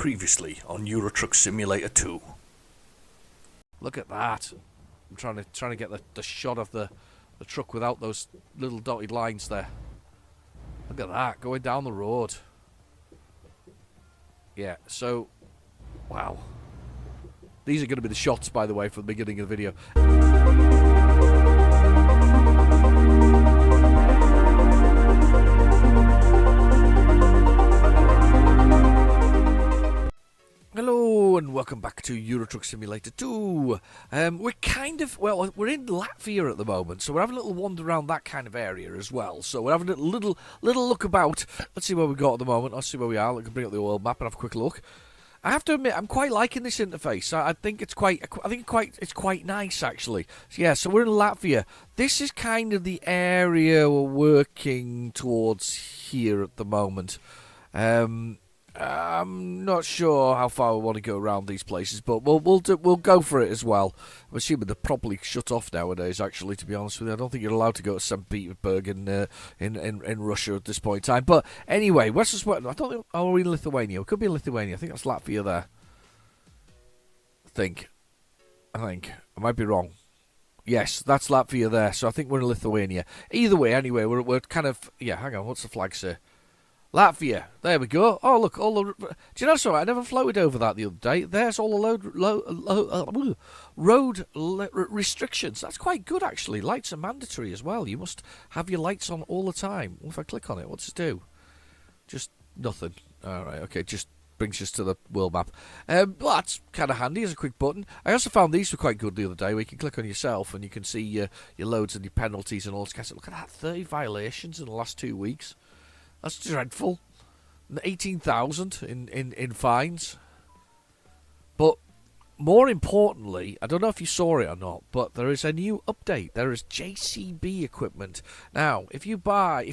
Previously on Euro Truck Simulator 2. Look at that. I'm trying to get the shot of the truck without those little dotted lines there. Look at that, going down the road. Yeah, so, wow. These are going to be the shots, by the way, for the beginning of the video. Hello and welcome back to Euro Truck Simulator 2. We're we're in Latvia at the moment, so we're having a little wander around that kind of area as well. So we're having a little look about. Let's see where we've got at the moment. Let's see where we are. Let's bring up the world map and have a quick look. I have to admit, I'm quite liking this interface. I think it's quite nice actually. So yeah, so we're in Latvia. This is kind of the area we're working towards here at the moment. I'm not sure how far we want to go around these places, but we'll go for it as well. I'm assuming they're probably shut off nowadays. Actually, to be honest with you, I don't think you're allowed to go to St. Petersburg in Russia at this point in time. But anyway, I don't think. Oh, we're in Lithuania. We could be in Lithuania. I think that's Latvia there. I think. I might be wrong. Yes, that's Latvia there. So I think we're in Lithuania. Either way, anyway, we're kind of Hang on, what's the flag say? Latvia. There we go. Oh, look. Do you know something? I never floated over that the other day. There's all the road restrictions. That's quite good, actually. Lights are mandatory as well. You must have your lights on all the time. If I click on it, what's it do? Just nothing. All right. Okay. Just brings us to the world map. Well, that's kind of handy as a quick button. I also found these were quite good the other day, where you can click on yourself and you can see your loads and your penalties and all this kind of stuff. Look at that. 30 violations in the last 2 weeks. That's dreadful. 18,000 in fines. But more importantly, I don't know if you saw it or not, but there is a new update. There is JCB equipment. Now, if you've got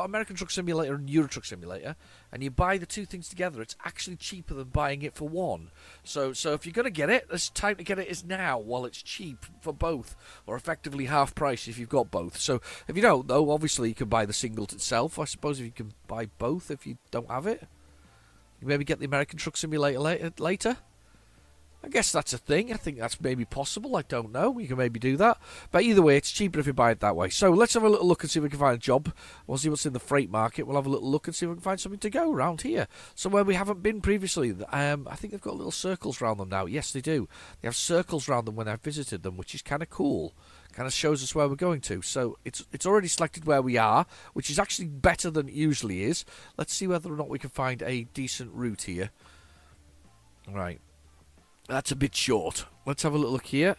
American Truck Simulator and Euro Truck Simulator, and you buy the two things together, it's actually cheaper than buying it for one. So if you're going to get it, the time to get it is now, while it's cheap for both, or effectively half price if you've got both. So if you don't, though, obviously you can buy the single itself. I suppose if you can buy both if you don't have it, you maybe get the American Truck Simulator later. I guess that's a thing. I think that's maybe possible. I don't know. You can maybe do that. But either way, it's cheaper if you buy it that way. So let's have a little look and see if we can find a job. We'll see what's in the freight market. We'll have a little look and see if we can find something to go around here. Somewhere we haven't been previously. I think they've got little circles around them now. Yes, they do. They have circles around them when I visited them, which is kind of cool. Kind of shows us where we're going to. So it's already selected where we are, which is actually better than it usually is. Let's see whether or not we can find a decent route here. Right. That's a bit short. Let's have a little look here.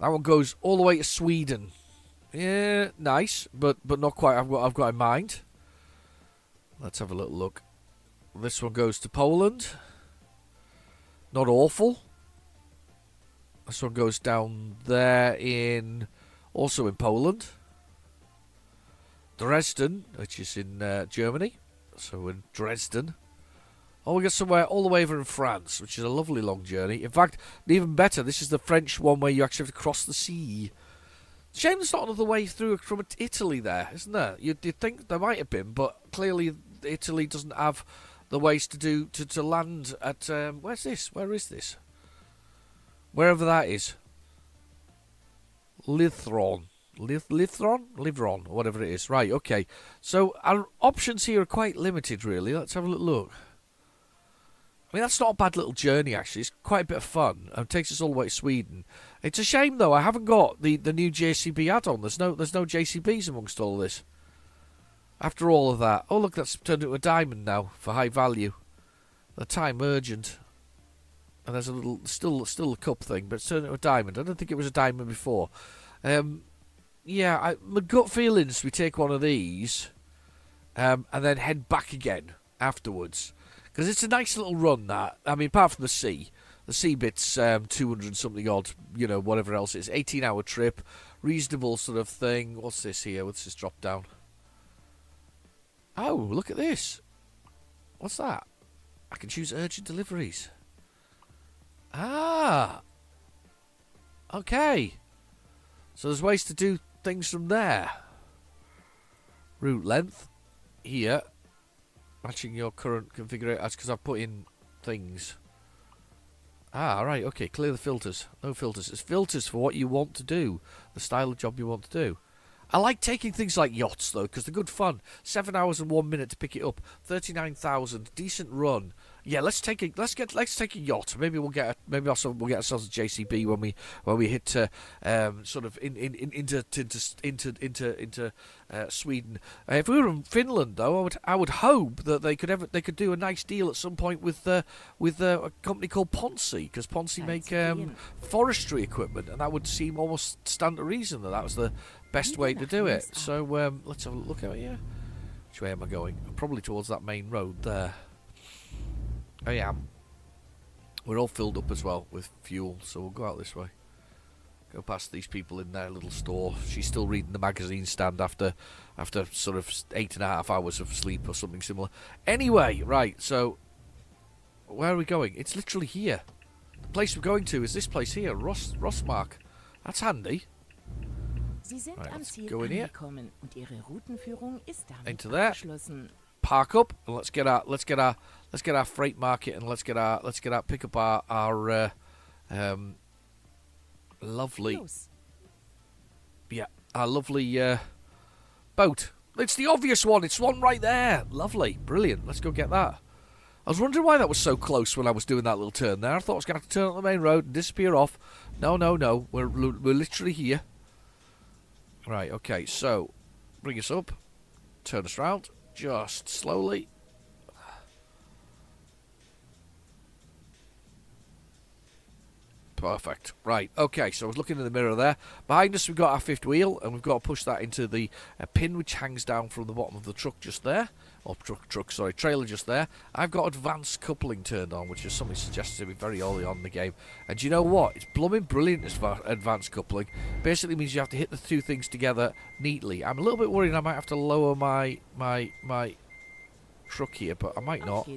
That one goes all the way to Sweden. Yeah, nice, but not quite. I've got in mind. Let's have a little look. This one goes to Poland. Not awful. This one goes down there also in Poland. Dresden, which is in Germany. So in Dresden. Oh, we got somewhere all the way over in France, which is a lovely long journey. In fact, even better, this is the French one where you actually have to cross the sea. Shame there's not another way through from Italy there, isn't there? You'd think there might have been, but clearly Italy doesn't have the ways to land at... where's this? Where is this? Wherever that is. Livron, or whatever it is. Right, okay. So our options here are quite limited, really. Let's have a little look. I mean, that's not a bad little journey, actually. It's quite a bit of fun. It takes us all the way to Sweden. It's a shame, though. I haven't got the new JCB add-on. There's no JCBs amongst all this. After all of that. Oh, look, that's turned into a diamond now for high value. The time urgent. And there's a little, still a cup thing, but it's turned into a diamond. I don't think it was a diamond before. My gut feelings, we take one of these and then head back again afterwards. Because it's a nice little run, that. I mean, apart from the sea. The sea bit's 200 something odd, whatever else it is. 18-hour trip. Reasonable sort of thing. What's this here? What's this drop down? Oh, look at this. What's that? I can choose urgent deliveries. Ah. Okay. So there's ways to do things from there. Route length. Here. Matching your current configuration. That's because I've put in things. Ah, right, okay. Clear the filters. No filters. It's filters for what you want to do. The style of job you want to do. I like taking things like yachts, though, because they're good fun. 7 hours and 1 minute to pick it up. 39,000. Decent run. Yeah, let's take a yacht. Maybe we'll get ourselves a JCB when we hit sort of into Sweden. If we were in Finland, though, I would hope that they could do a nice deal at some point with a company called Ponsi, because Ponsi make forestry equipment, and that would seem almost stand to reason that was the best way to do it. So let's have a look out here. Which way am I going? Probably towards that main road there. I am. We're all filled up as well with fuel, so we'll go out this way. Go past these people in their little store. She's still reading the magazine stand after sort of 8.5 hours of sleep or something similar. Anyway, right, so where are we going? It's literally here. The place we're going to is this place here, Rossmark. That's handy. Right, let's go in here. Into there. Park up and let's get our freight market, and let's pick up our lovely boat. It's the obvious one. It's one right there. Lovely, brilliant. Let's go get that. I was wondering why that was so close when I was doing that little turn there. I thought I was going to have to turn on the main road and disappear off. No. We're literally here. Right. Okay. So bring us up. Turn us round. Just slowly. Perfect. Right, okay, so I was looking in the mirror there. Behind us we've got our fifth wheel, and we've got to push that into the pin which hangs down from the bottom of the truck just there. Or trailer just there. I've got advanced coupling turned on, which is something suggested to me very early on in the game. And do you know what? It's blooming brilliant, as advanced coupling. Basically means you have to hit the two things together neatly. I'm a little bit worried I might have to lower my truck here, but I might not.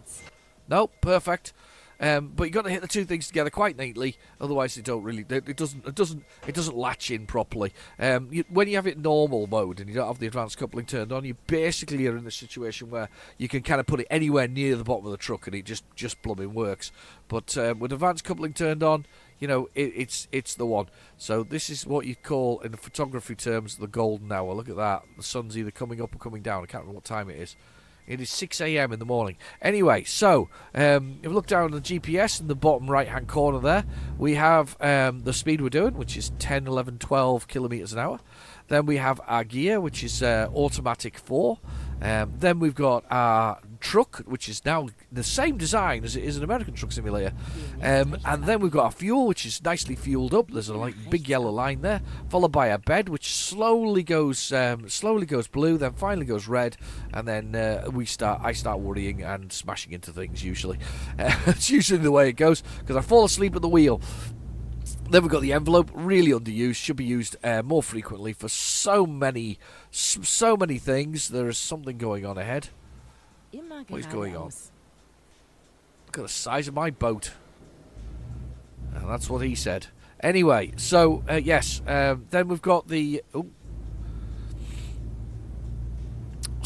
Nope, perfect. But you got to hit the two things together quite neatly, otherwise it doesn't latch in properly. When you have it normal mode and you don't have the advanced coupling turned on, you basically are in the situation where you can kind of put it anywhere near the bottom of the truck and it just blooming works. But with advanced coupling turned on, you know, it's the one. So this is what you call, in the photography terms, the golden hour. Look at that. The sun's either coming up or coming down. I can't remember what time it is. It is 6 a.m. in the morning. Anyway, so if you look down at the GPS in the bottom right-hand corner there, we have the speed we're doing, which is 10, 11, 12 kilometers an hour. Then we have our gear, which is automatic 4. Then we've got our truck, which is now the same design as it is an American Truck Simulator. And then we've got our fuel, which is nicely fueled up. There's a big yellow line there, followed by our bed, which slowly goes blue, then finally goes red, and then I start worrying and smashing into things. Usually, it's usually the way it goes because I fall asleep at the wheel. Then we've got the envelope, really underused, should be used more frequently for so many things. There is something going on ahead. What is going on? Look at the size of my boat. And that's what he said. Anyway, so yes, then we've got the.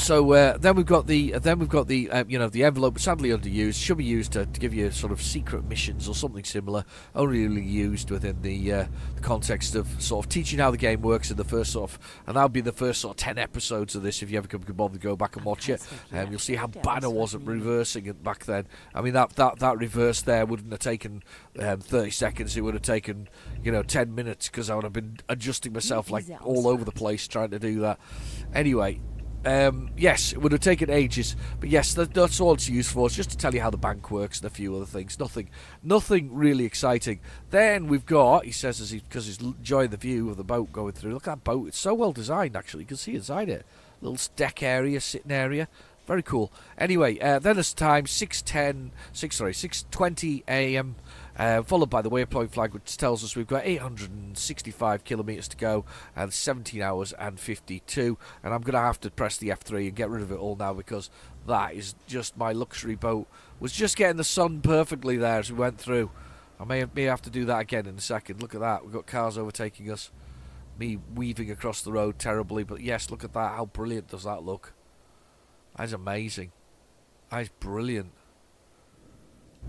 Then we've got the the envelope, sadly underused, should be used to give you sort of secret missions or something similar. Only really used within the context of sort of teaching how the game works in the first sort of, and that'll be the first sort of 10 episodes of this. If you ever could bother to go back and watch it, you'll see how bad I was at reversing it back then. I mean that reverse there wouldn't have taken 30 seconds. It would have taken 10 minutes because I would have been adjusting myself like all over the place trying to do that. Anyway. Yes, it would have taken ages, but yes, that's all it's used for. It's just to tell you how the bank works and a few other things. Nothing really exciting. Then we've got, he says, because he's enjoying the view of the boat going through. Look at that boat; it's so well designed. Actually, you can see inside it, little deck area, sitting area, very cool. Anyway, then it's time 6:20 a.m. Followed by the waypoint flag, which tells us we've got 865 kilometres to go and 17 hours and 52. And I'm going to have to press the F3 and get rid of it all now because that is just my luxury boat. Was just getting the sun perfectly there as we went through. I may have to do that again in a second. Look at that. We've got cars overtaking us. Me weaving across the road terribly. But yes, look at that. How brilliant does that look? That's amazing. That is brilliant.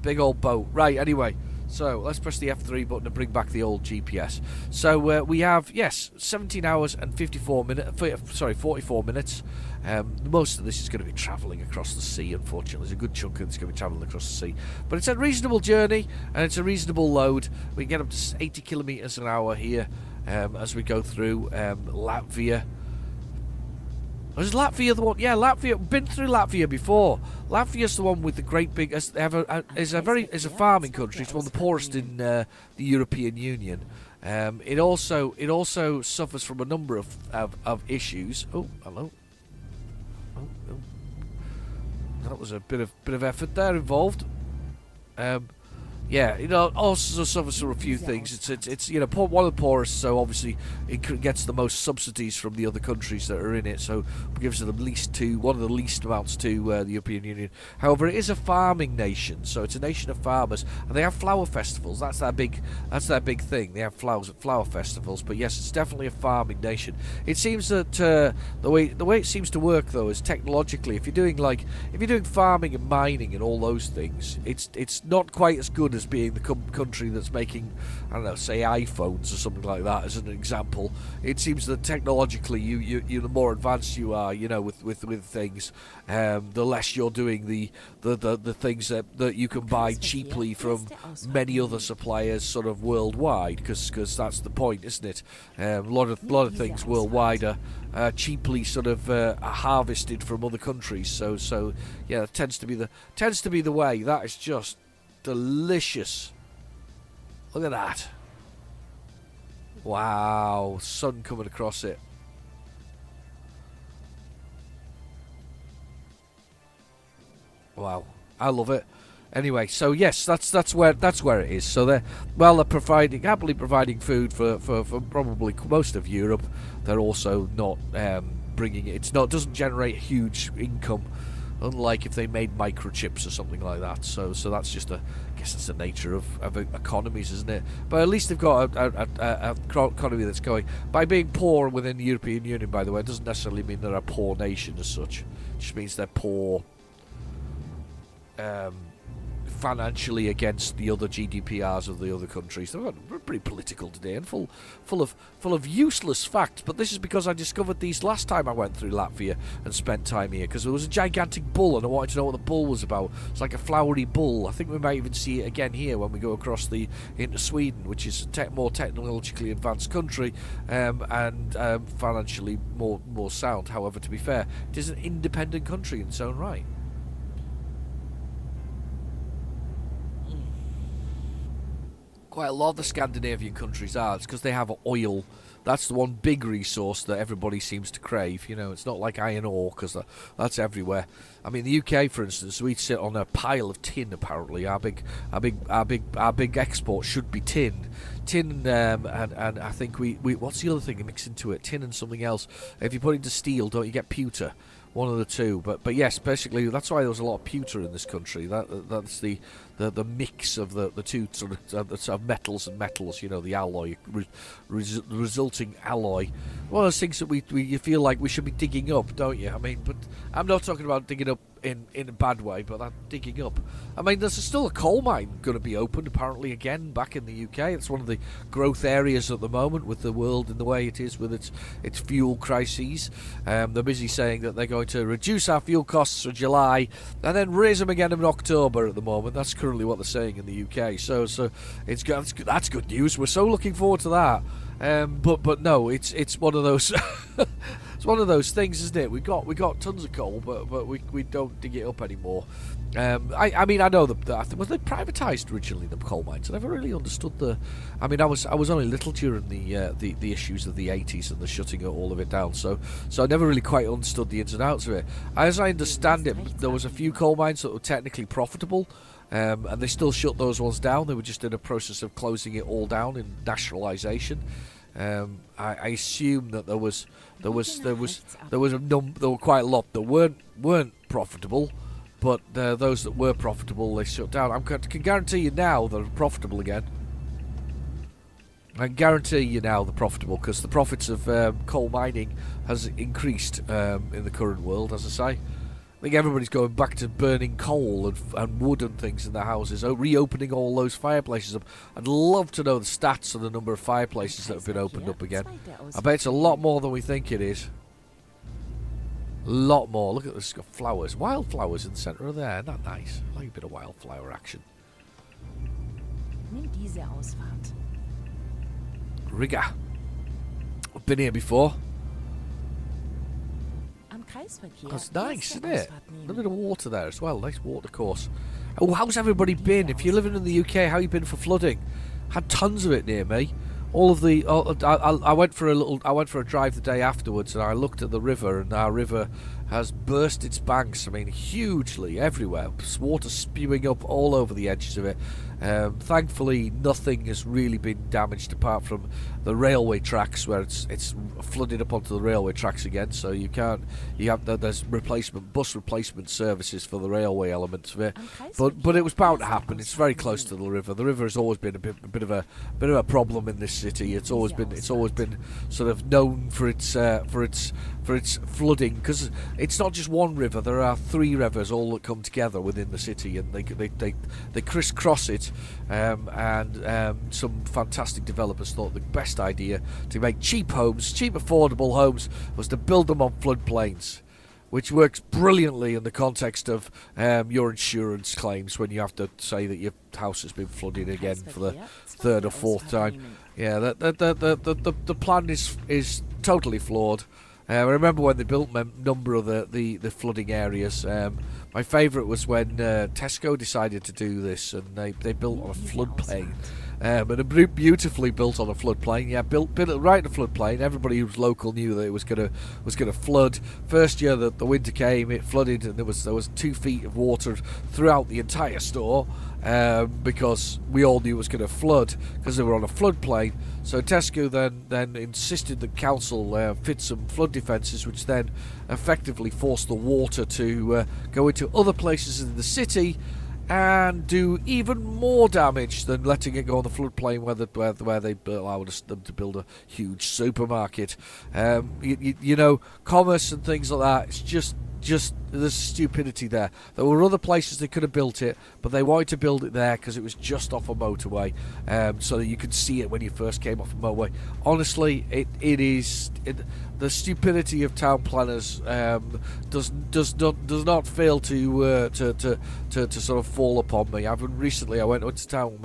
Big old boat. Right, anyway. So, let's press the F3 button and bring back the old GPS. So, we have, yes, 17 hours and 44 minutes. Most of this is going to be travelling across the sea, unfortunately. There's a good chunk of it's going to be travelling across the sea. But it's a reasonable journey, and it's a reasonable load. We can get up to 80 kilometres an hour here as we go through Latvia. Was Latvia the one? Yeah, Latvia. Been through Latvia before. Latvia's the one with the great big. Is a farming country. It's one of the poorest in the European Union. It also suffers from a number of issues. Oh, hello. Oh. That was a bit of effort there involved. Yeah, also suffers from a few things. It's one of the poorest, so obviously it gets the most subsidies from the other countries that are in it. So it gives it one of the least amounts to the European Union. However, it is a farming nation, so it's a nation of farmers, and they have flower festivals. That's their big thing. They have flower festivals. But yes, it's definitely a farming nation. It seems that the way it seems to work though is technologically. If you're doing farming and mining and all those things, it's not quite as good as being the country that's making, I don't know, say iPhones or something like that as an example. It seems that technologically you the more advanced you are, with things, the less you're doing the things that you can buy cheaply from many other suppliers sort of worldwide, because that's the point, isn't it? A lot of things worldwide are cheaply sort of harvested from other countries, so yeah, it tends to be the way. That is just delicious. Look at that. Wow, sun coming across it. Wow, I love it. Anyway, so yes, that's where it is. So they're happily providing food for probably most of Europe. They're also not bringing it. Doesn't generate huge income, unlike if they made microchips or something like that. So that's just I guess that's the nature of economies, isn't it? But at least they've got a economy that's going. By being poor within the European Union, by the way, it doesn't necessarily mean they're a poor nation as such. It just means they're poor financially against the other GDPRs of the other countries. They're pretty political today and full of useless facts. But this is because I discovered these last time I went through Latvia and spent time here, because there was a gigantic bull and I wanted to know what the bull was about. It's like a flowery bull. I think we might even see it again here when we go across into Sweden, which is a more technologically advanced country and financially more sound. However, to be fair, it is an independent country in its own right. Quite a lot of the Scandinavian countries are. It's because they have oil. That's the one big resource that everybody seems to crave. It's not like iron ore, because that's everywhere. I mean, the UK, for instance, we sit on a pile of tin. Apparently, our big export should be tin. Tin, and I think we what's the other thing you mix into it? Tin and something else. If you put it into steel, don't you get pewter? One of the two, but yes, basically that's why there was a lot of pewter in this country. That's the mix of the two sort of metals and metals. The alloy, resulting alloy. One of those things that you feel like we should be digging up, don't you? I mean, but I'm not talking about digging up in a bad way, but that digging up. I mean, there's still a coal mine going to be opened apparently again back in the UK. It's one of the growth areas at the moment with the world in the way it is with its fuel crises. They're busy saying that they're going to reduce our fuel costs for July and then raise them again in October. At the moment, that's currently what they're saying in the UK. So that's good news. We're so looking forward to that. But no, it's one of those. It's one of those things, isn't it? We got tons of coal, but we don't dig it up anymore. I mean, I know was they privatised originally, the coal mines? I never really understood the. I mean, I was only little during the issues of the 80s and the shutting all of it down, so I never really quite understood the ins and outs of it. As I understand it, there was a few coal mines that were technically profitable. And they still shut those ones down. They were just in a process of closing it all down in nationalisation. I assume that there were quite a lot that weren't profitable, but those that were profitable they shut down. I can guarantee you now they're profitable again. I can guarantee you now they're profitable because the profits of coal mining has increased in the current world, as I say. I think everybody's going back to burning coal and wood and things in their houses, reopening all those fireplaces up. I'd love to know the stats on the number of fireplaces that have been opened up again. I bet it's a lot more than we think it is. A lot more. Look at this, it's got flowers, wildflowers in the centre of there. Isn't that nice? I like a bit of wildflower action. Nimm diese Ausfahrt. Rigger. I've been here before. That's nice, isn't it? A bit of water there as well. Nice water course. Oh, how's everybody been? If you're living in the UK, how you been for flooding? Had tons of it near me. All of the. I went for a drive the day afterwards, and I looked at the river, and our river has burst its banks. I mean, hugely everywhere. Water spewing up all over the edges of it. Thankfully, nothing has really been damaged apart from the railway tracks, where it's flooded up onto the railway tracks again. So there's bus replacement services for the railway elements of it. But it was bound to happen. It's very close to the river. The river has always been a bit of a problem in this city. It's always been sort of known for its flooding, because it's not just one river. There are 3 rivers all that come together within the city, and they crisscross it. And some fantastic developers thought the best idea to make cheap affordable homes was to build them on floodplains, which works brilliantly in the context of your insurance claims when you have to say that your house has been flooded again for the 3rd or 4th time. Yeah, the plan is totally flawed. I remember when they built a number of the flooding areas. My favourite was when Tesco decided to do this, and they built on a floodplain. And beautifully built on a floodplain. Yeah, built it right in a floodplain. Everybody who was local knew that it was gonna flood. First year that the winter came, it flooded, and there was 2 feet of water throughout the entire store, because we all knew it was going to flood because they were on a floodplain. So Tesco then insisted that council fit some flood defences, which then effectively forced the water to go into other places in the city and do even more damage than letting it go on the floodplain where they allowed them to build a huge supermarket. You know, commerce and things like that, it's just there's stupidity there. There were other places they could have built it, but they wanted to build it there because it was just off a motorway, so that you could see it when you first came off a motorway. Honestly, the stupidity of town planners does not fail to sort of fall upon me. Recently I went to town with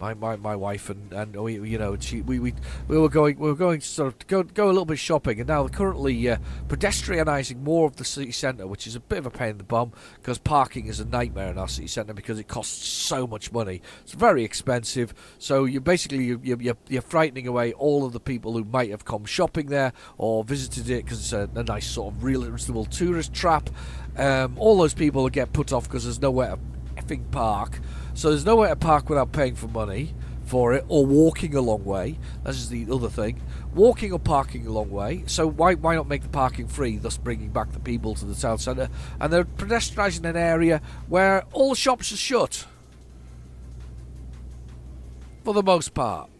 my wife, and we were going to sort of go a little bit shopping, and now they're currently pedestrianising more of the city centre, which is a bit of a pain in the bum because parking is a nightmare in our city centre because it costs so much money. It's very expensive, so you're frightening away all of the people who might have come shopping there or visited it because it's a nice sort of reasonable tourist trap. All those people will get put off because there's nowhere to effing park. So there's nowhere to park without paying for money for it, or walking a long way. This is the other thing. Walking or parking a long way. So why not make the parking free, thus bringing back the people to the town centre? And they're pedestrianising an area where all the shops are shut, for the most part.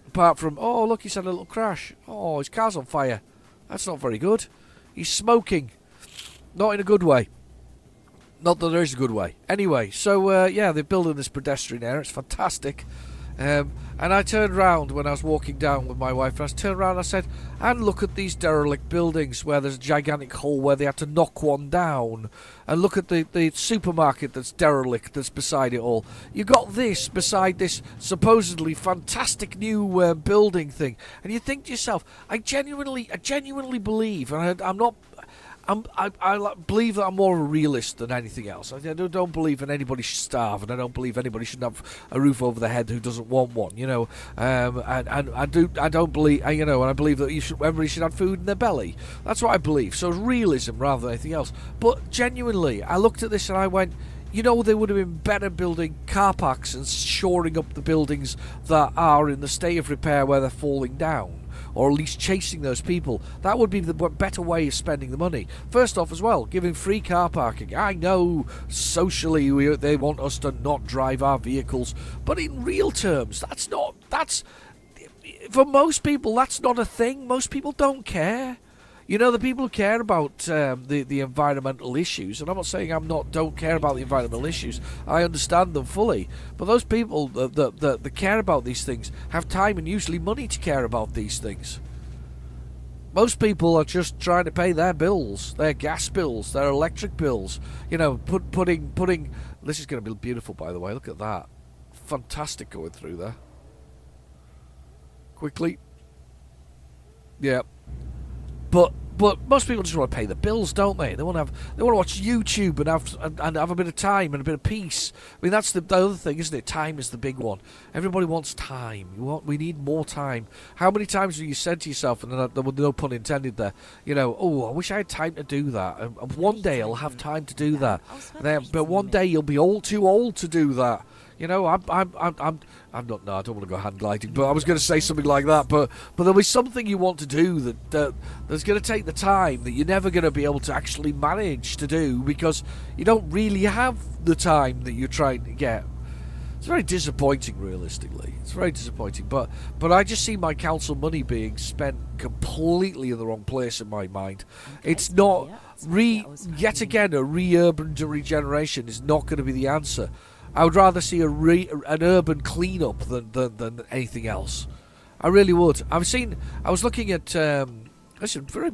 Apart from, oh look, he's had a little crash. Oh, his car's on fire. That's not very good. He's smoking. Not in a good way. Not that there is a good way. Anyway, so yeah, they're building this pedestrian area. It's fantastic. And I turned round when I was walking down with my wife, and I turned around and I said, and look at these derelict buildings where there's a gigantic hole where they had to knock one down. And look at the supermarket that's derelict, that's beside it all. You got this beside this supposedly fantastic new building thing. And you think to yourself, I genuinely believe, and I believe that I'm more of a realist than anything else. I don't believe in anybody should starve, and I don't believe anybody should have a roof over their head who doesn't want one. You know, and I don't believe, and I believe that everybody should have food in their belly. That's what I believe. So realism rather than anything else. But genuinely, I looked at this and I went, you know, they would have been better building car parks and shoring up the buildings that are in the state of repair where they're falling down. Or at least chasing those people. That would be the better way of spending the money. First off as well, giving free car parking. I know socially they want us to not drive our vehicles, but in real terms, that's for most people, that's not a thing. Most people don't care. You know, the people who care about the environmental issues, and I'm not saying don't care about the environmental issues. I understand them fully. But those people that care about these things have time and usually money to care about these things. Most people are just trying to pay their bills, their gas bills, their electric bills. You know, putting. This is going to be beautiful, by the way. Look at that. Fantastic going through there. Quickly. Yeah. But most people just want to pay the bills, don't they? They want to watch YouTube and have a bit of time and a bit of peace. I mean, that's the other thing, isn't it? Time is the big one. Everybody wants time. We need more time. How many times have you said to yourself, and there was no pun intended there, you know, oh, I wish I had time to do that. And one day I'll have time to do that. But one day you'll be too old to do that. You know, I'm not. No, I don't want to go hand gliding, but I was going to say something like that. But there'll be something you want to do that's going to take the time that you're never going to be able to actually manage to do because you don't really have the time that you're trying to get. It's very disappointing, realistically. It's very disappointing. But I just see my council money being spent completely in the wrong place in my mind. Okay, it's not yet again a urban regeneration is not going to be the answer. I would rather see an urban clean-up than anything else. I really would. I was looking at. This is very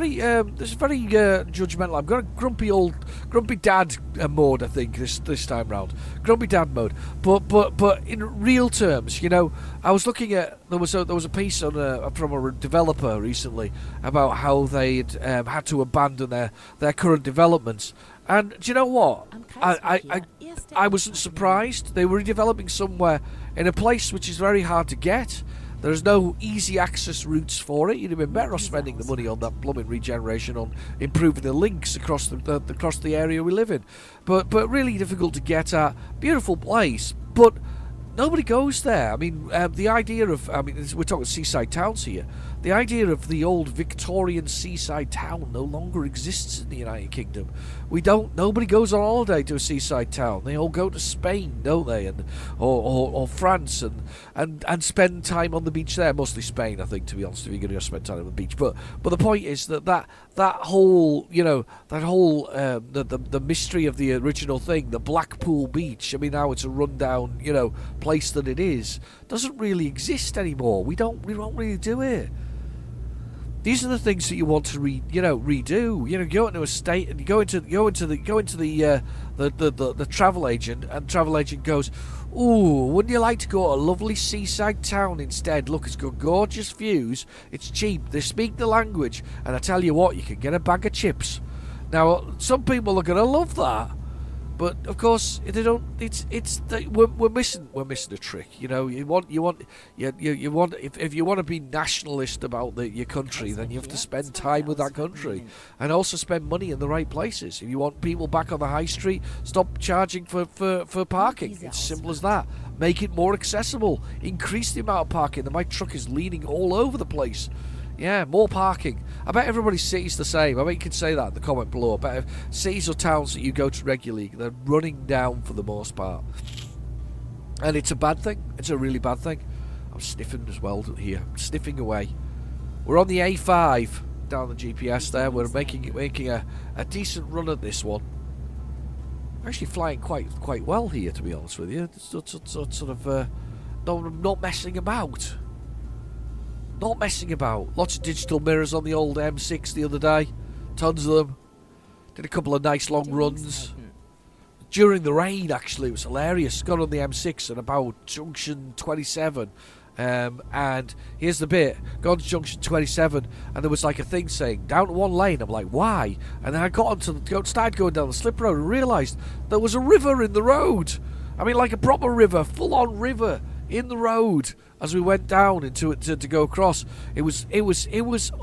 judgmental. I've got a grumpy dad mode. I think this time round, grumpy dad mode. But in real terms, you know, I was looking at there was a piece on from a developer recently about how they had to abandon their current developments. And do you know what? I wasn't surprised. They were redeveloping somewhere in a place which is very hard to get. There's no easy access routes for it. You'd have been better off spending the money on that plumbing regeneration, on improving the links across the area we live in. But really difficult to get at. Beautiful place, but nobody goes there. I mean, the idea of we're talking seaside towns here. The idea of the old Victorian seaside town no longer exists in the United Kingdom. Nobody goes on holiday to a seaside town. They all go to Spain, don't they, or France, and spend time on the beach there. Mostly Spain, I think, to be honest. If you're going to spend time on the beach, but the point is that whole, you know, the mystery of the original thing, the Blackpool Beach. I mean, now it's a rundown, you know, place that it is, doesn't really exist anymore. We don't really do it. These are the things that you want to redo. You know, go into a state and go into the travel agent, and travel agent goes, "Ooh, wouldn't you like to go to a lovely seaside town instead? Look, it's got gorgeous views. It's cheap. They speak the language, and I tell you what, you can get a bag of chips." Now, some people are going to love that. But of course they don't. We're missing a trick. You know, you want if you want to be nationalist about your country, then you have to spend time with that country, and also spend money in the right places. If you want people back on the high street, stop charging for parking. It's simple as that. Make it more accessible. Increase the amount of parking. My truck is leaning all over the place. Yeah, more parking. I bet everybody's city's the same. I bet you can say that in the comment below. I bet cities or towns that you go to regularly, they're running down for the most part. And it's a bad thing. It's a really bad thing. I'm sniffing as well here. I'm sniffing away. We're on the A5 down the GPS there. We're making a decent run at this one. Actually flying quite well here, to be honest with you. It's sort of not messing about. Not messing about. Lots of digital mirrors on the old M6 the other day. Tons of them. Did a couple of nice long runs. During the rain, actually, it was hilarious. Got on the M6 at about junction 27. And here's the bit. Got to junction 27, and there was like a thing saying, down to one lane. I'm like, why? And then I started going down the slip road and realised there was a river in the road. I mean, like a proper river, full-on river in the road. As we went down into it to go across, it was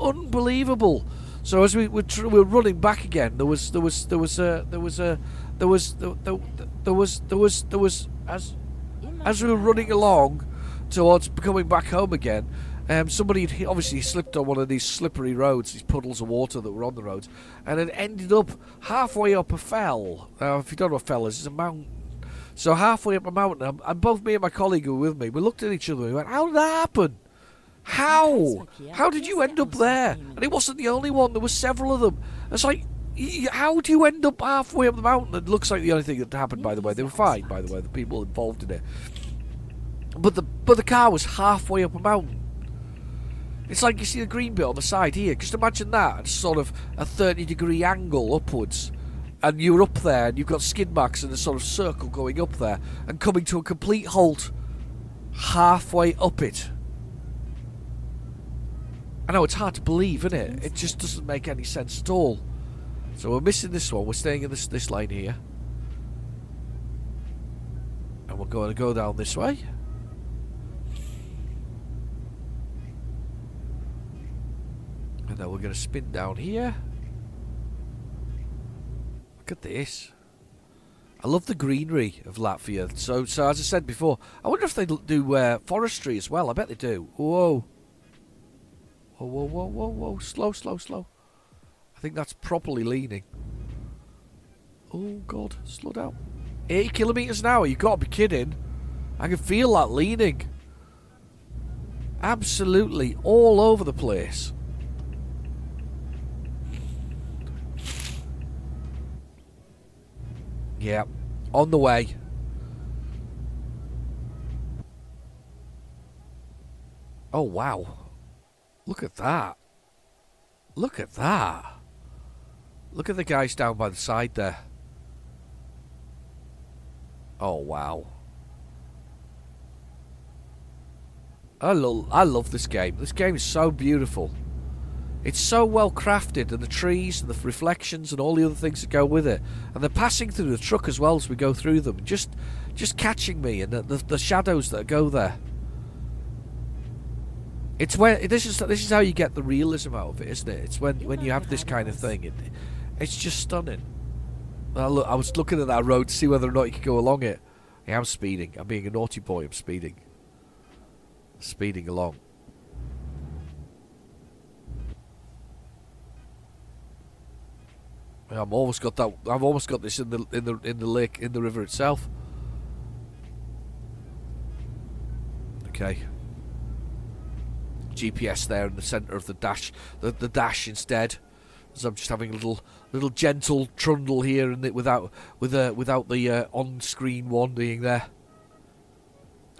unbelievable. So as we were running back again, there was as we were running along towards coming back home again, somebody had obviously slipped on one of these slippery roads, these puddles of water that were on the roads, and it ended up halfway up a fell. Now, if you don't know what a fell is, it's a mountain. So halfway up a mountain, and both me and my colleague who were with me, we looked at each other and we went, how did that happen? How? How did you end up there? And it wasn't the only one. There were several of them. It's like, how do you end up halfway up the mountain? It looks like the only thing that happened, by the way. They were fine, by the way, the people involved in it. But the car was halfway up a mountain. It's like you see the green bit on the side here. Just imagine that at sort of a 30-degree angle upwards. And you're up there and you've got skid marks in a sort of circle going up there and coming to a complete halt halfway up it. I know it's hard to believe, isn't it? It just doesn't make any sense at all. So we're missing this one. We're staying in this lane here. And we're going to go down this way. And then we're going to spin down here. Look at this. I love the greenery of Latvia. So as I said before, I wonder if they do forestry as well. I bet they do. Whoa. Whoa, whoa, whoa, whoa, whoa. Slow, slow, slow. I think that's properly leaning. Oh, God. Slow down. 80 kilometres an hour. You've got to be kidding. I can feel that leaning. Absolutely all over the place. Yeah. On the way. Oh, wow. Look at that. Look at that. Look at the guys down by the side there. Oh, wow. I love this game. This game is so beautiful. It's so well crafted, and the trees and the reflections and all the other things that go with it. And they're passing through the truck as well as we go through them. Just catching me and the shadows that go there. It's where this is how you get the realism out of it, isn't it? It's when you have this kind of thing. It's just stunning. I was looking at that road to see whether or not you could go along it. I am speeding. I'm being a naughty boy. I'm speeding. Speeding along. I've almost got that. I've almost got this in the lake, in the river itself. Okay. GPS there in the centre of the dash. The dash instead. So I'm just having a little gentle trundle here, and without the on-screen one being there.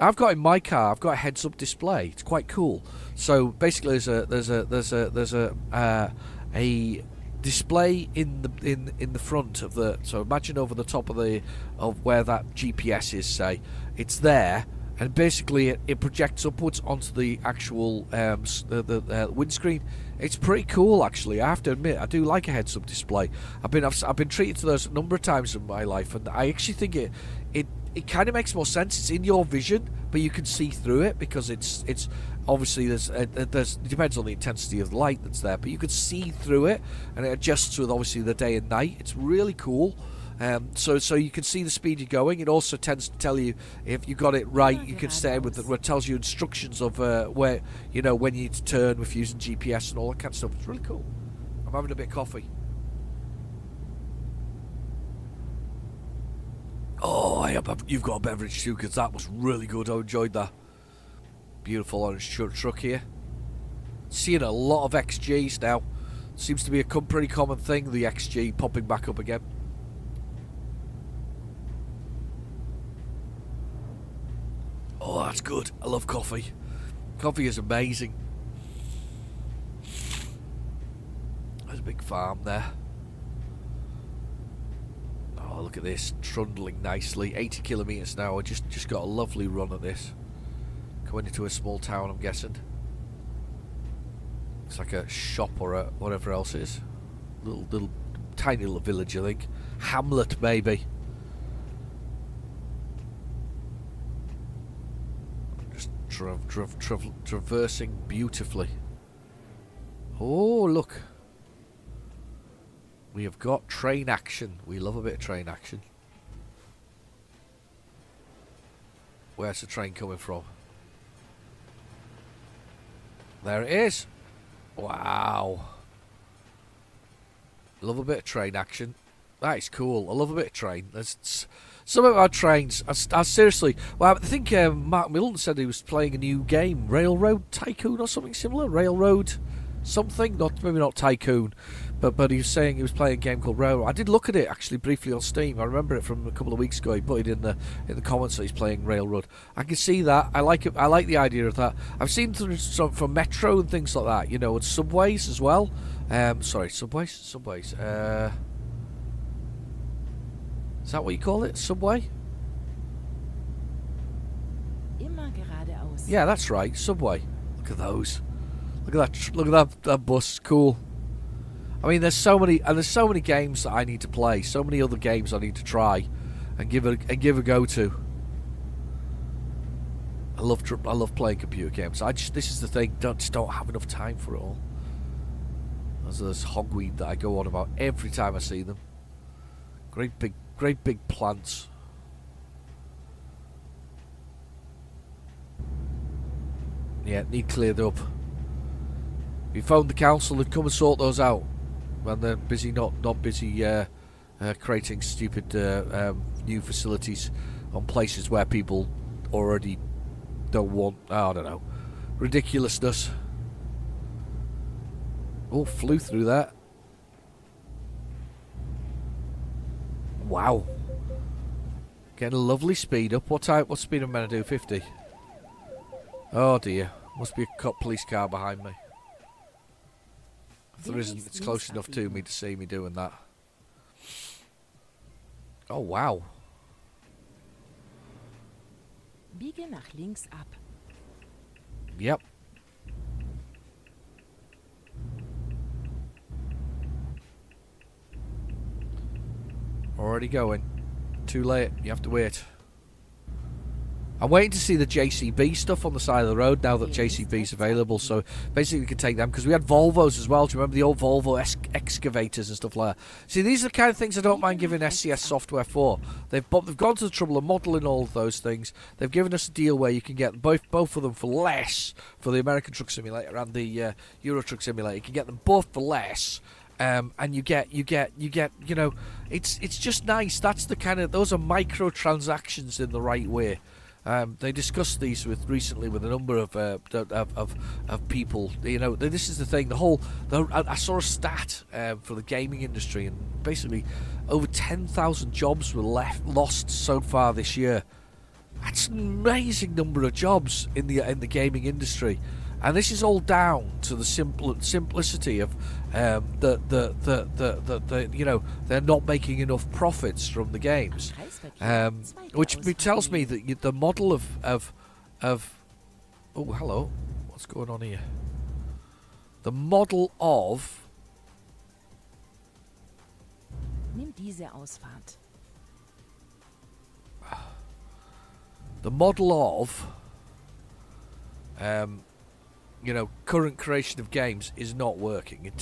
I've got in my car. I've got a heads-up display. It's quite cool. So basically, there's a display in the front of the. So imagine over the top of where that GPS is. Say it's there. And basically, it projects upwards onto the actual windscreen. It's pretty cool, actually. I have to admit, I do like a heads-up display. I've been treated to those a number of times in my life, and I actually think it kind of makes more sense. It's in your vision, but you can see through it because it's obviously it depends on the intensity of the light that's there, but you can see through it, and it adjusts with obviously the day and night. It's really cool. So you can see the speed you're going. It also tends to tell you if you got it right. You can stay with it. Where it tells you instructions of where when you need to turn with using GPS and all that kind of stuff. It's really cool. I'm having a bit of coffee. Oh, you've got a beverage too, because that was really good. I enjoyed that. Beautiful orange truck here. Seeing a lot of XGs now. Seems to be a pretty common thing. The XG popping back up again. Oh, that's good. I love coffee. Coffee is amazing. There's a big farm there. Oh, look at this. Trundling nicely. 80 kilometres an hour. Just got a lovely run at this. Going into a small town, I'm guessing. It's like a shop or a whatever else it is. Little tiny little village, I think. Hamlet, maybe. Traversing beautifully. Oh, look. We have got train action. We love a bit of train action. Where's the train coming from? There it is. Wow. Love a bit of train action. That is cool. I love a bit of train. Some of our trains are seriously. Well, I think Mark Milton said he was playing a new game, Railroad Tycoon or something similar. Railroad something, maybe not Tycoon, but he was saying he was playing a game called Railroad. I did look at it actually briefly on Steam. I remember it from a couple of weeks ago. He put it in the comments that he's playing Railroad. I can see that. I like it. I like the idea of that. I've seen some from Metro and things like that. You know, and subways as well. Sorry, subways. Is that what you call it? Subway? Immer geradeaus. Yeah, that's right. Subway. Look at those. Look at that. Look at that bus. Cool. I mean, there's so many games that I need to play. So many other games I need to try, and give a go to. I love playing computer games. This is the thing. Just don't have enough time for it all. There's hogweed that I go on about every time I see them. Great big plants. Yeah, need cleared up. We phoned the council and come and sort those out when they're busy, not busy creating stupid new facilities on places where people already don't want. I don't know, ridiculousness. Oh, flew through that. Wow. Getting a lovely speed up. What speed am I going to do? 50? Oh dear. Must be a police car behind me. If there isn't, it's close enough to me to see me doing that. Oh wow. Biege nach links ab. Yep. Already going. Too late. You have to wait. I'm waiting to see the JCB stuff on the side of the road now that JCB's available. So basically we can take them, because we had Volvos as well. Do you remember the old Volvo excavators and stuff like that? See, these are the kind of things I don't mind giving SCS software for. They've gone to the trouble of modelling all of those things. They've given us a deal where you can get both of them for less for the American Truck Simulator and the Euro Truck Simulator. You can get them both for less. And you get, you know, it's just nice. That's the kind of, those are microtransactions in the right way. They discussed these recently with a number of people. You know, this is the thing. I saw a stat for the gaming industry, and basically over 10,000 jobs were lost so far this year. That's an amazing number of jobs in the gaming industry. And this is all down to the simplicity of you know, they're not making enough profits from the games, which tells me that the model of oh, hello, what's going on here? The model of Nimm diese Ausfahrt. the model of you know, current creation of games is not working. It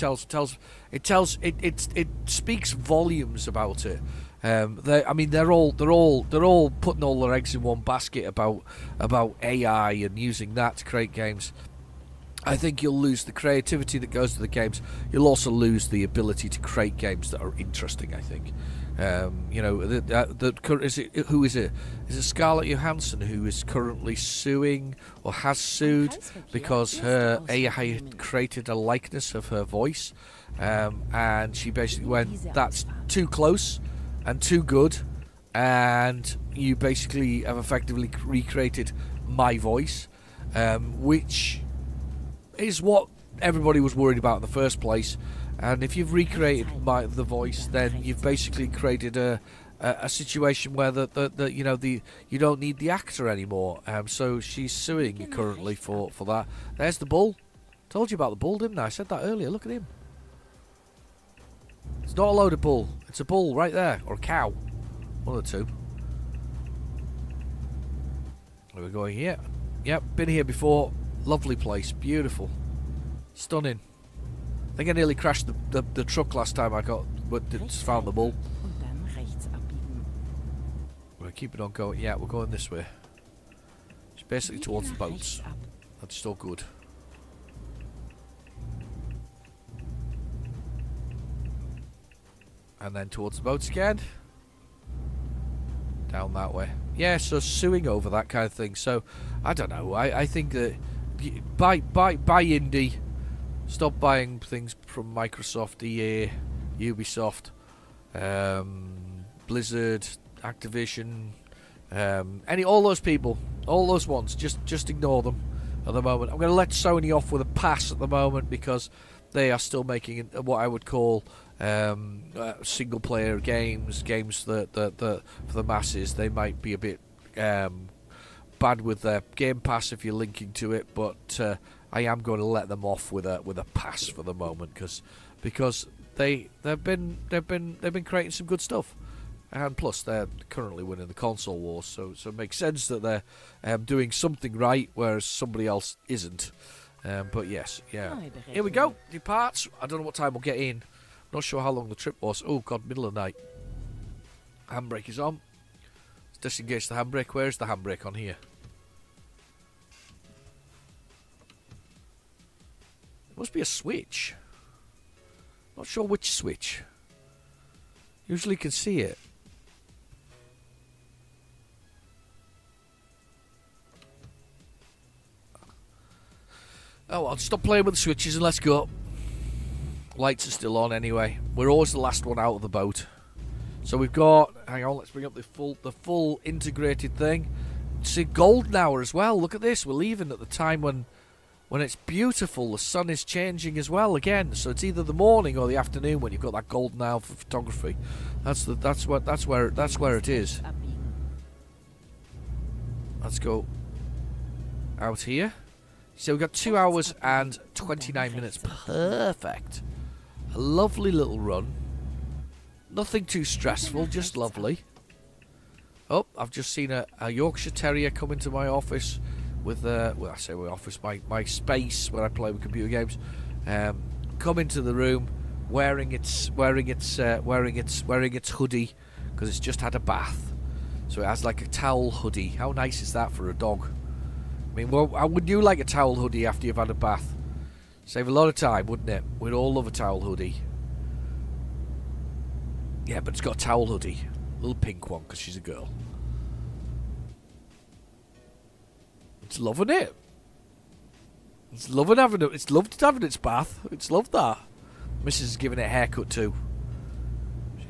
speaks volumes about it. They're all putting all their eggs in one basket about AI and using that to create games. I think you'll lose the creativity that goes to the games. You'll also lose the ability to create games that are interesting, I think. You know, who is it? Is it Scarlett Johansson who is currently suing or has sued because her AI created a likeness of her voice, and she basically went, that's too close and too good, and you basically have effectively recreated my voice, which is what everybody was worried about in the first place. And if you've recreated the voice, then you've basically created a situation where you don't need the actor anymore. So she's suing you currently for that. There's the bull. Told you about the bull, didn't I? I said that earlier. Look at him. It's not a load of bull. It's a bull right there, or a cow. One of the two. We're going here. Yep, been here before. Lovely place, beautiful, stunning. I think I nearly crashed the truck last time but found the bull. We're keeping on going. Yeah, we're going this way. It's basically towards the boats. That's still good. And then towards the boats again. down that way. Yeah, so suing over that kind of thing. So I don't know. I think that buy indie. Stop buying things from Microsoft, EA, Ubisoft, Blizzard, Activision, all those people, all those ones. Just ignore them at the moment. I'm going to let Sony off with a pass at the moment because they are still making what I would call single player games that for the masses. They might be a bit bad with their Game Pass if you're linking to it, but I am going to let them off with a pass for the moment because they've been creating some good stuff, and plus they're currently winning the console wars, so it makes sense that they're doing something right, whereas somebody else isn't. But yes, yeah. Here we go. Departs. I don't know what time we'll get in. Not sure how long the trip was. Oh God, middle of the night. Handbrake is on. Let's disengage the handbrake. Where's the handbrake on here? There must be a switch. Not sure which switch. Usually can see it. Oh, I'll stop playing with the switches and let's go. Lights are still on anyway. We're always the last one out of the boat. So we've got... Hang on, let's bring up the full integrated thing. It's a golden hour as well. Look at this. We're leaving at the time when it's beautiful. The sun is changing as well again. So it's either the morning or the afternoon when you've got that golden hour for photography. That's where it is. Let's go out here. So we've got 2 hours and 29 minutes. Perfect. A lovely little run. Nothing too stressful, just lovely. Oh, I've just seen a Yorkshire Terrier come into my office with, well, I say my office, my space where I play with computer games. Come into the room wearing its hoodie because it's just had a bath. So it has like a towel hoodie. How nice is that for a dog? I mean, well, would you like a towel hoodie after you've had a bath? Save a lot of time, wouldn't it? We'd all love a towel hoodie. Yeah, but it's got a towel hoodie. A little pink one, because she's a girl. It's loving it. It's loving having it. It's loved having its bath. It's loved that. Mrs. is giving it a haircut too.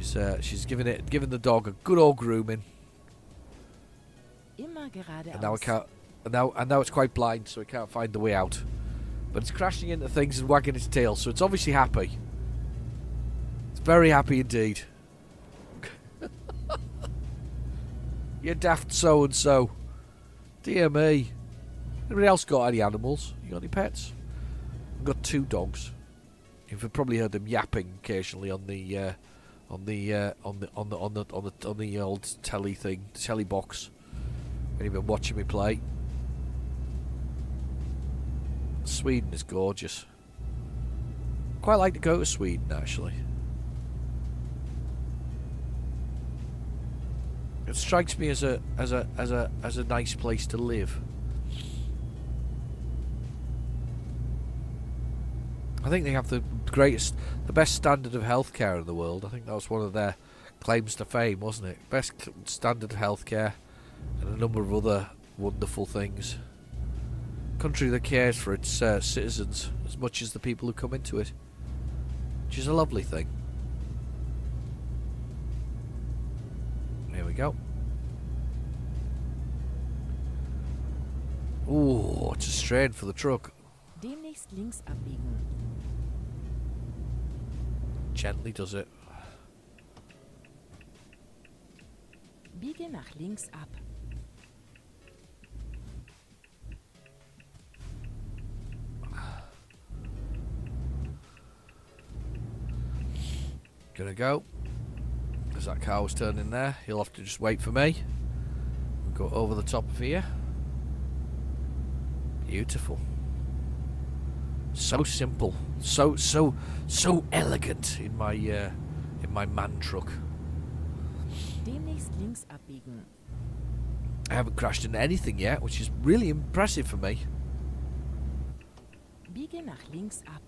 She's giving the dog a good old grooming. And now it can't. And now it's quite blind, so it can't find the way out. But it's crashing into things and wagging its tail, so it's obviously happy. It's very happy indeed. You daft so-and-so. Dear me. Anybody else got any animals? You got any pets? I've got 2 dogs. You've probably heard them yapping occasionally on the old telly thing, the telly box. When you've been watching me play. Sweden is gorgeous. Quite like to go to Sweden actually. It strikes me as a nice place to live. I think they have the best standard of healthcare in the world. I think that was one of their claims to fame, wasn't it? Best standard of healthcare and a number of other wonderful things. Country that cares for its citizens as much as the people who come into it, which is a lovely thing. Here we go. Ooh, it's a strain for the truck. Demnächst links abbiegen. Gently does it. Biege nach links ab. Gonna go. As that car was turning there, he'll have to just wait for me. We'll go over the top of here. Beautiful. So simple. So elegant in my man truck. Demnächst links abbiegen. I haven't crashed into anything yet, which is really impressive for me. Biege nach links ab.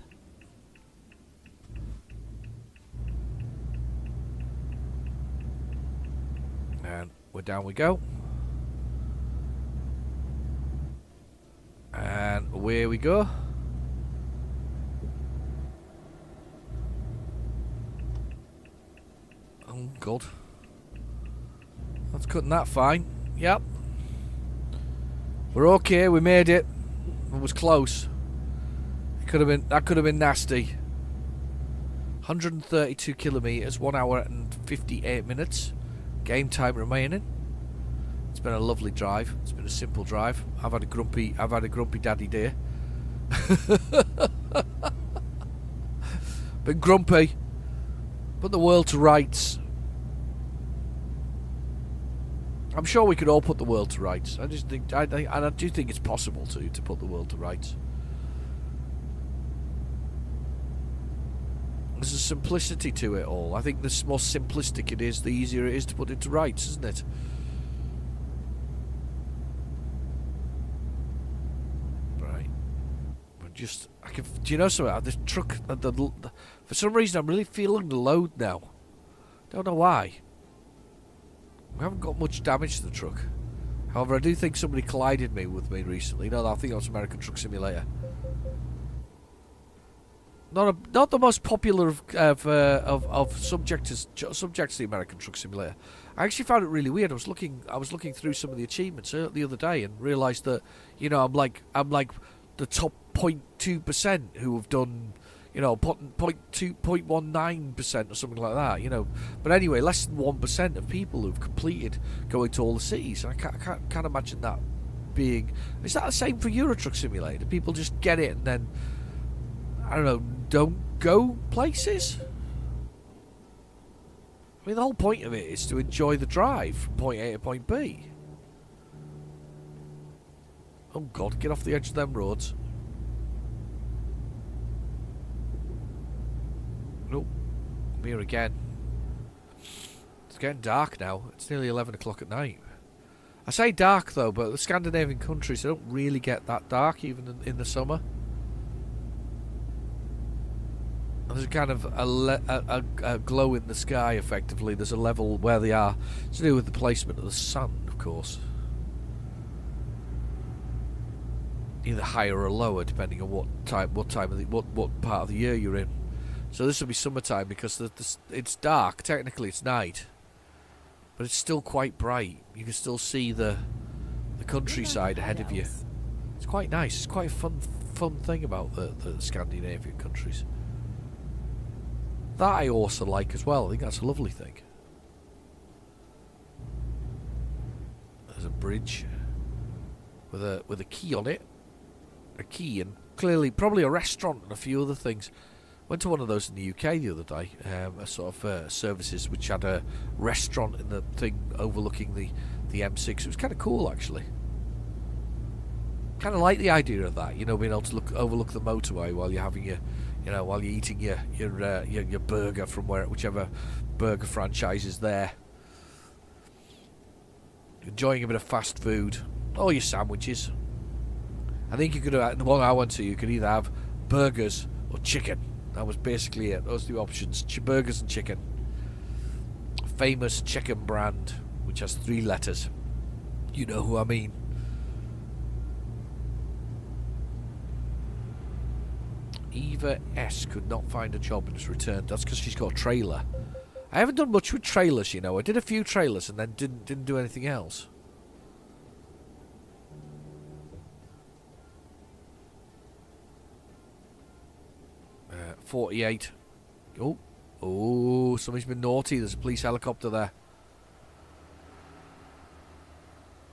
And we're down we go. And away we go. Oh, God. That's cutting that fine. Yep. We're okay, we made it. It was close. That could have been nasty. 132 kilometres, 1 hour and 58 minutes. Game time remaining. It's been a lovely drive. It's been a simple drive. I've had a grumpy daddy day. Been grumpy. Put the world to rights. I'm sure we could all put the world to rights. I just think, I do think it's possible to put the world to rights. There's a simplicity to it all. I think the more simplistic it is, the easier it is to put it to rights, isn't it? Right. Do you know something? This truck, for some reason, I'm really feeling the load now. Don't know why. We haven't got much damage to the truck. However, I do think somebody collided with me recently. No, I think that was American Truck Simulator. Not the most popular of subjects to the American Truck Simulator. I actually found it really weird. I was looking through some of the achievements the other day and realised that, you know, I'm like the top 0.2% who have done, you know, 0.19% or something like that, you know. But anyway, less than 1% of people who've completed going to all the cities. And I can't imagine that being... Is that the same for Euro Truck Simulator? Do people just get it and then, I don't know, don't go places? I mean, the whole point of it is to enjoy the drive from point A to point B. Oh God, get off the edge of them roads. Nope. I'm here again. It's getting dark now. It's nearly 11 o'clock at night. I say dark though, but the Scandinavian countries, they don't really get that dark even in the summer. And there's a kind of a glow in the sky, effectively. There's a level where they are. It's to do with the placement of the sun, of course. Either higher or lower, depending on what part of the year you're in. So this will be summertime because it's dark. Technically, it's night, but it's still quite bright. You can still see the countryside ahead of you. It's quite nice. It's quite a fun thing about the Scandinavian countries. That I also like as well. I think that's a lovely thing. There's a bridge with a key on it. A key and clearly probably a restaurant and a few other things. Went to one of those in the UK the other day. A sort of services which had a restaurant in the thing overlooking the M6. It was kind of cool actually. Kind of like the idea of that, you know, being able to overlook the motorway while you're having while you're eating your burger from whichever burger franchise is there. Enjoying a bit of fast food, or your sandwiches. I think you could have, the one I went to, you could either have burgers or chicken. That was basically it. Those two options: burgers and chicken. A famous chicken brand which has 3 letters. You know who I mean. Eva S could not find a job and has returned. That's because she's got a trailer. I haven't done much with trailers, you know. I did a few trailers and then didn't do anything else. 48. Oh, somebody's been naughty. There's a police helicopter there.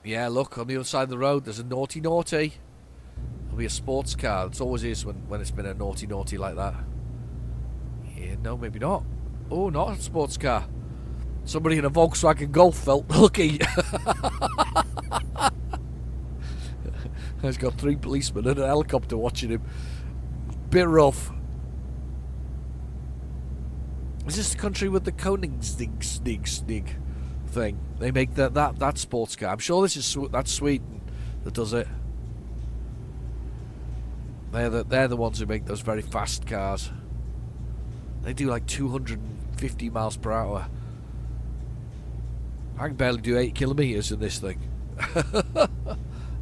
Yeah, look, on the other side of the road, there's a naughty. There'll be a sports car. It always is when it's been a naughty like that. Yeah, no, maybe not. Oh, not a sports car. Somebody in a Volkswagen Golf felt lucky. He's got 3 policemen and a helicopter watching him. Bit rough. Is this the country with the Koenigsegg thing? They make that sports car. I'm sure this is that's Sweden that does it. They're the ones who make those very fast cars. They do like 250 miles per hour. I can barely do 8 kilometres in this thing.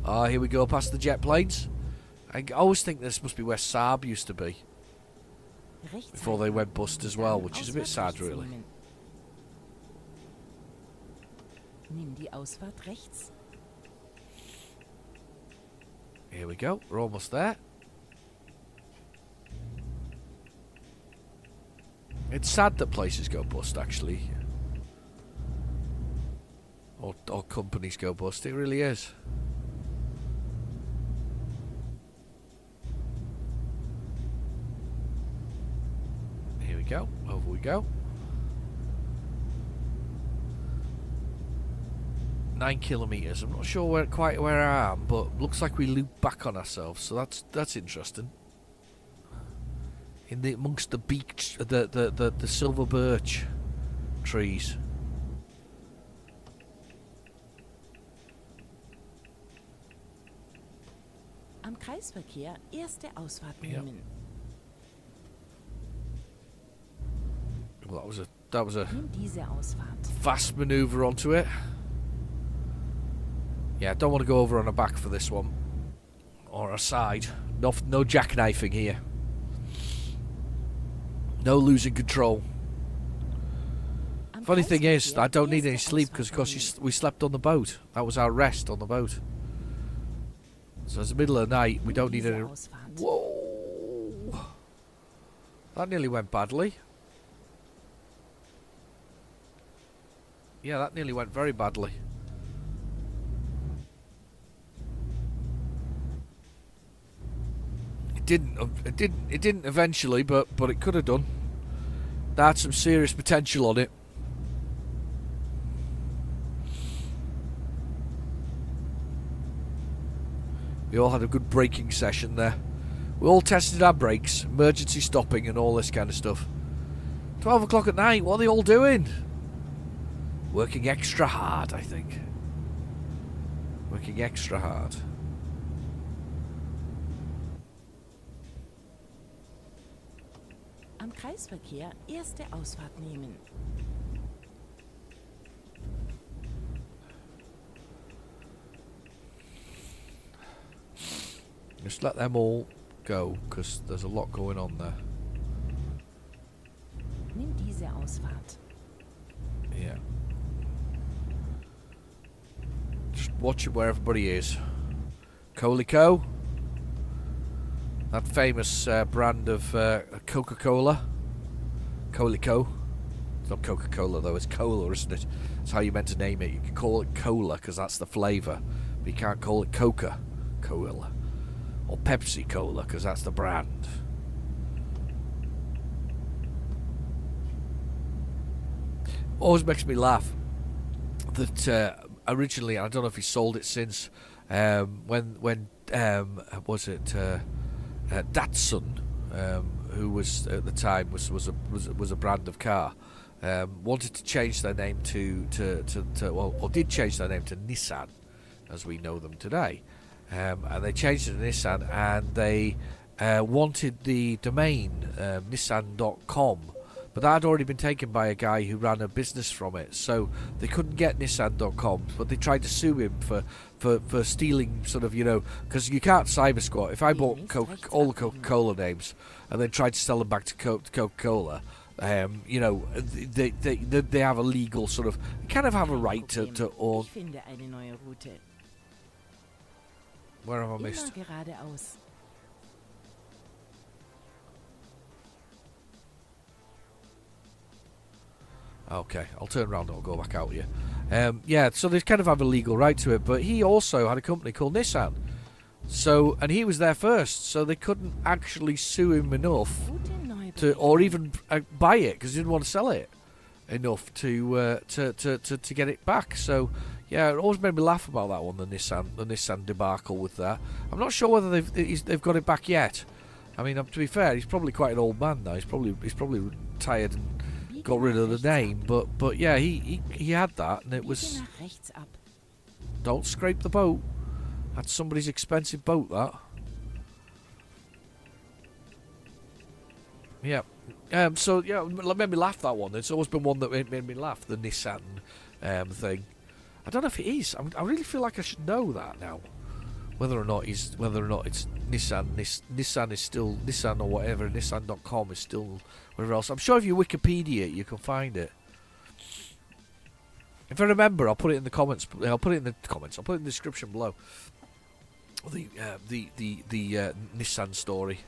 Ah, here we go past the jet planes. I always think this must be where Saab used to be. Rechts Before they halten. went bust as well, Dann which is a bit Ausfahrt sad, rechts really. nehmen. Nimm die Ausfahrt rechts. Here we go. We're almost there. It's sad that places go bust, actually. Or companies go bust. It really is. Here we go. Over we go. 9 kilometres. I'm not sure quite where I am, but looks like we loop back on ourselves, so that's interesting. In the amongst the beech, the silver birch trees. Am Kreisverkehr erste Ausfahrt Ja. nehmen. Well, that was a Nimm diese Ausfahrt. fast manoeuvre onto it. Yeah, don't want to go over on a back for this one. Or a side. No jackknifing here. No losing control. Am Funny thing is, Kreisverkehr I don't need erste any sleep because, of course, Ausfahrt we slept on the boat. That was our rest on the boat. So it's the middle of the night. We nehmen. don't need Diese any. Ausfahrt. Whoa! That nearly went badly. Yeah, that nearly went very badly. It didn't eventually, but it could have done. That had some serious potential on it. We all had a good braking session there. We all tested our brakes, emergency stopping and all this kind of stuff. 12 o'clock at night, what are they all doing? Working extra hard, I think. Working extra hard. Am Kreisverkehr erste Ausfahrt nehmen. Just let them all go, because there's a lot going on there. Nimm diese Ausfahrt. Yeah. Just watch it where everybody is. Coleco. That famous brand of Coca-Cola. Coleco. It's not Coca-Cola though, it's cola, isn't it? That's how you meant to name it. You can call it cola because that's the flavour. But you can't call it Coca-Cola. Or Pepsi-Cola because that's the brand. Always makes me laugh that originally, I don't know if he sold it since, when was it Datsun, who was at the time was a brand of car, wanted to change their name to or did change their name to Nissan, as we know them today, and they changed it to Nissan, and they wanted the domain Nissan.com. But that had already been taken by a guy who ran a business from it, so they couldn't get Nissan.com. But they tried to sue him for stealing, sort of, because you can't cyber squat. If I bought all the Coca-Cola names and then tried to sell them back to Coca-Cola, they have a legal sort of, kind of have a right to own. Ich finde eine neue Route. Where have I Immer missed? geradeaus. Okay, I'll turn around and I'll go back out here. Yeah, so they kind of have a legal right to it, but he also had a company called Nissan. So, and he was there first, so they couldn't actually sue him enough Route neu to, or berechnen. even buy it, because he didn't want to sell it enough to get it back. So, yeah, it always made me laugh about that one, the Nissan debacle with that. I'm not sure whether they've got it back yet. I mean, to be fair, he's probably quite an old man now. He's probably retired and got rid of the name, but yeah, he had that, and it Biege was, nach rechts ab. don't scrape the boat. That's somebody's expensive boat, that. Yeah. So yeah, it made me laugh, that one. It's always been one that made me laugh, the Nissan thing. I don't know if it is. I really feel like I should know that now. Whether or not it's Nissan. Nissan is still Nissan or whatever. Nissan.com is still whatever else. I'm sure if you Wikipedia it, you can find it. If I remember, I'll put it in the comments. I'll put it in the description below. The Nissan story.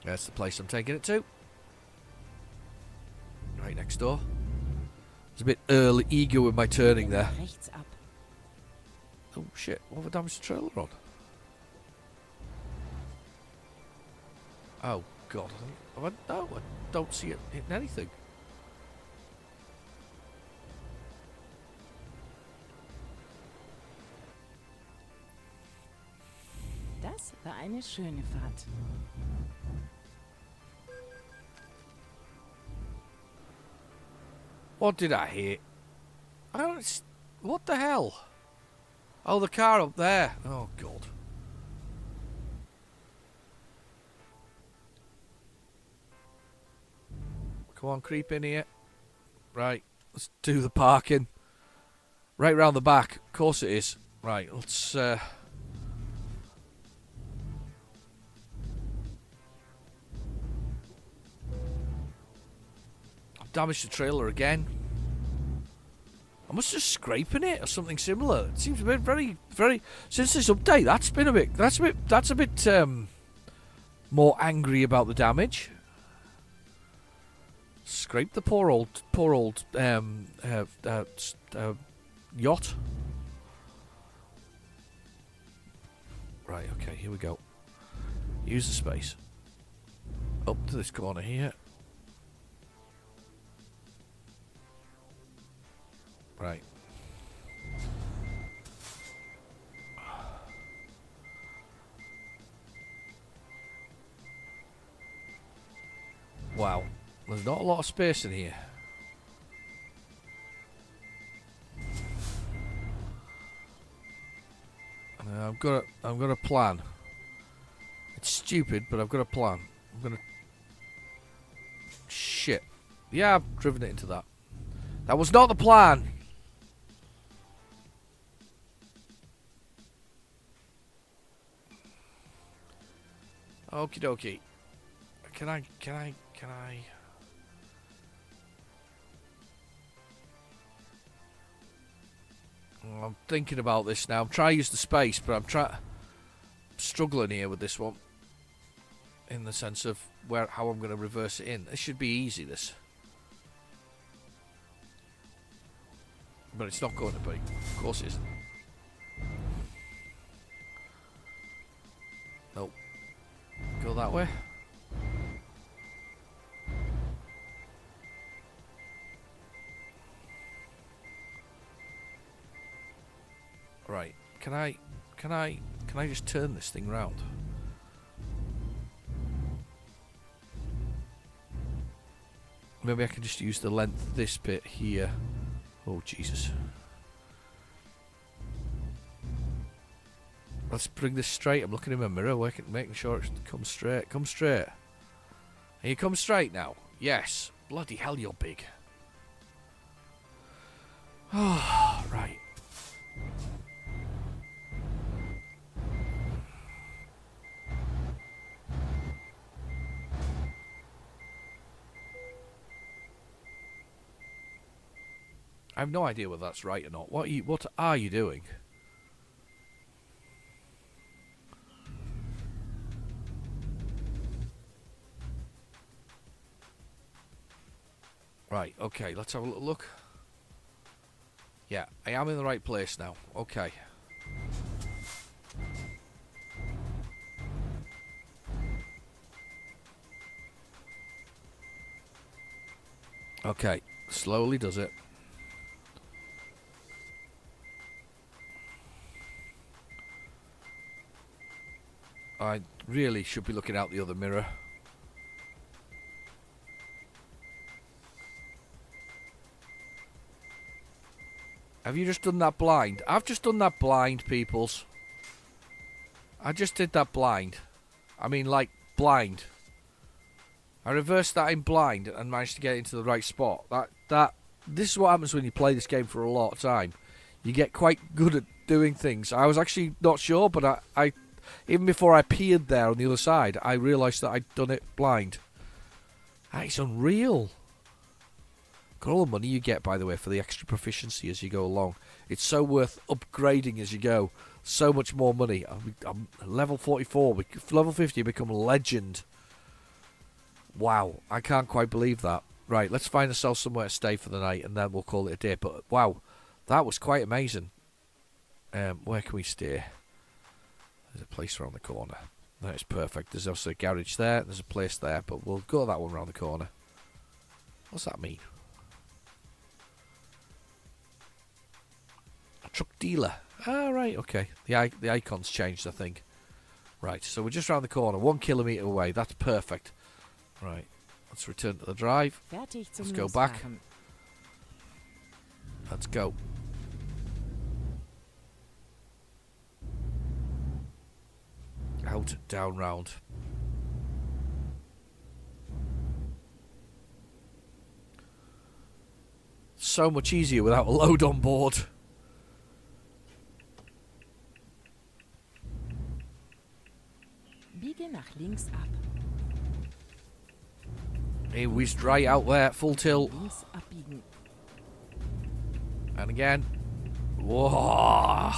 That's the place I'm taking it to. Right next door. It's a bit eager with my turning there. Rechts ab. Oh shit! What have I damaged the trailer on? Oh god! No, I don't see it hitting anything. Das war eine schöne Fahrt. What did I hit? I don't. What the hell? Oh, the car up there. Oh god. Come on, creep in here. Right, let's do the parking. Right round the back. Of course it is. Right, let's. Damaged the trailer again. I must just scraping it or something similar. It seems a bit very since this update. That's a bit more angry about the damage. Scrape the poor old yacht. Right, okay, here we go. Use the space. Up to this corner here. Right. Wow. There's not a lot of space in here. I've got a plan. It's stupid, but I've got a plan. I'm gonna. Shit. Yeah, I've driven it into that. That was not the plan. Okie dokie. Can I? I'm thinking about this now. I'm trying to use the space, but I'm struggling here with this one. In the sense of how I'm going to reverse it in. This should be easy, this. But it's not going to be. Of course it isn't. Nope. Go that way. Right. Can I just turn this thing round? Maybe I can just use the length of this bit here. Oh, Jesus. Let's bring this straight. I'm looking in my mirror, making sure it comes straight. Come straight. Are you come straight now? Yes. Bloody hell, you're big. Oh, right. I have no idea whether that's right or not. What are you doing? Right, okay, let's have a little look. Yeah, I am in the right place now. Okay. Okay, slowly does it. I really should be looking out the other mirror. Have you just done that blind? I've just done that blind, peoples. I just did that blind. I mean, like, blind. I reversed that in blind and managed to get into the right spot. This is what happens when you play this game for a lot of time. You get quite good at doing things. I was actually not sure, but I even before I peered there on the other side, I realised that I'd done it blind. It's unreal. Got all the money you get, by the way, for the extra proficiency as you go along. It's so worth upgrading as you go. So much more money. I'm level 44. Level 50, become a legend. Wow, I can't quite believe that. Right, let's find ourselves somewhere to stay for the night, and then we'll call it a day. But wow, that was quite amazing. Where can we stay? There's a place around the corner. That is perfect. There's also a garage there. There's a place there, but we'll go that one around the corner. What's that mean? A truck dealer. Ah, right, okay. The icon's changed, I think. Right, so we're just around the corner, 1 kilometre away. That's perfect. Right, let's return to the drive. Let's go back. Let's go. Out, down, round. So much easier without a load on board. Biege nach links ab. He whizzed right out there, full tilt. Links abbiegen. And again. Whoa.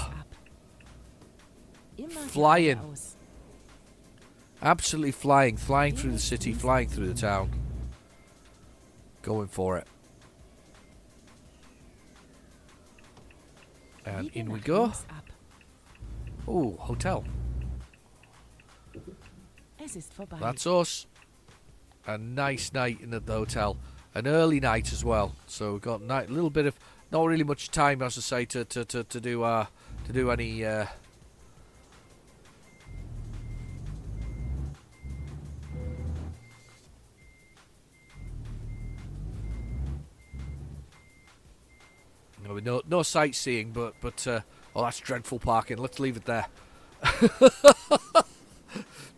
Immer Flying. geradeaus. Absolutely flying. Flying through the city, flying through the town. Going for it. And Biege in we nach go. links ab. Oh, hotel. Es ist vorbei. That's us. A nice night in at the hotel. An early night as well. So we've got a little bit of, not really much time, as I say, to do any. No sightseeing, but oh, that's dreadful parking. Let's leave it there.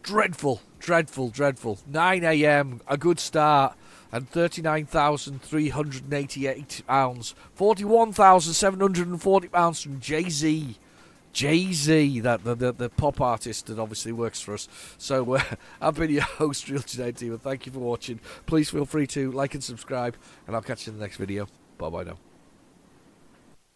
Dreadful. 9 a.m. a good start, and £39,388, £41,740 from Jay-Z. That the pop artist that obviously works for us. So I've been your host, Real Today Team, and thank you for watching. Please feel free to like and subscribe, and I'll catch you in the next video. Bye bye now.